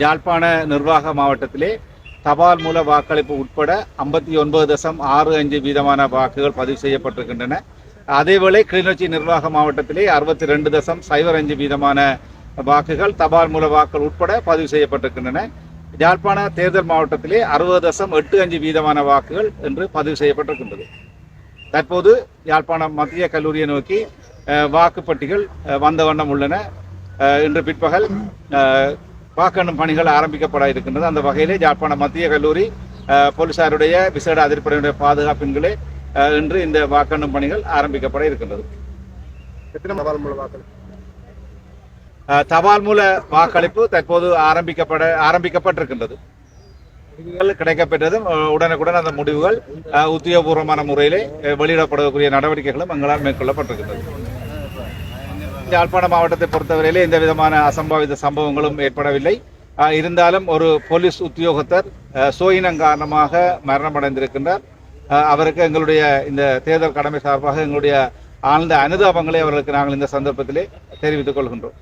யாழ்ப்பாண நிர்வாக மாவட்டத்திலே தபால் மூல வாக்களிப்பு உட்பட 59.65% வாக்குகள் பதிவு செய்யப்பட்டிருக்கின்றன. அதேவேளை கிளிநொச்சி நிர்வாக மாவட்டத்திலே 62.05% வாக்குகள் தபால் மூல வாக்குகள் உட்பட பதிவு செய்யப்பட்டிருக்கின்றன. யாழ்ப்பாண தேர்தல் மாவட்டத்திலே 60.85% வாக்குகள் என்று பதிவு செய்யப்பட்டிருக்கின்றது. தற்போது யாழ்ப்பாணம் மத்திய கல்லூரியை நோக்கி வாக்குப்பட்டிகள் வந்த வண்ணம் உள்ளன. இன்று பிற்பகல் வாக்கெண்ணும் பணிகள் ஆரம்பிக்கப்பட இருக்கின்றது. அந்த வகையிலே யாழ்ப்பாணம் மத்திய கல்லூரி போலீசாருடைய விசேட அதிரப்படையினுடைய பாதுகாப்பின்களே இன்று இந்த வாக்கெண்ணும் பணிகள் ஆரம்பிக்கப்பட இருக்கின்றது. தபால் மூல வாக்களிப்பு தற்போது ஆரம்பிக்கப்பட்டிருக்கின்றது. கிடைக்கப்பெற்றதும் உடனுக்குடன் அந்த முடிவுகள் உத்தியோகபூர்வமான முறையிலே வெளியிடப்படக்கூடிய நடவடிக்கைகளும் எங்களால் மேற்கொள்ளப்பட்டிருக்கின்றது. யாழ்ப்பாண மாவட்டத்தை பொறுத்தவரையிலே எந்த விதமான அசம்பாவித சம்பவங்களும் ஏற்படவில்லை. இருந்தாலும் ஒரு போலீஸ் உத்தியோகத்தர் சோயினம் காரணமாக மரணமடைந்திருக்கின்றார். அவருக்கு எங்களுடைய இந்த தேர்தல் கடமை சார்பாக எங்களுடைய ஆழ்ந்த அனுதாபங்களை அவர்களுக்கு நாங்கள் இந்த சந்தர்ப்பத்திலே தெரிவித்துக் கொள்கின்றோம்.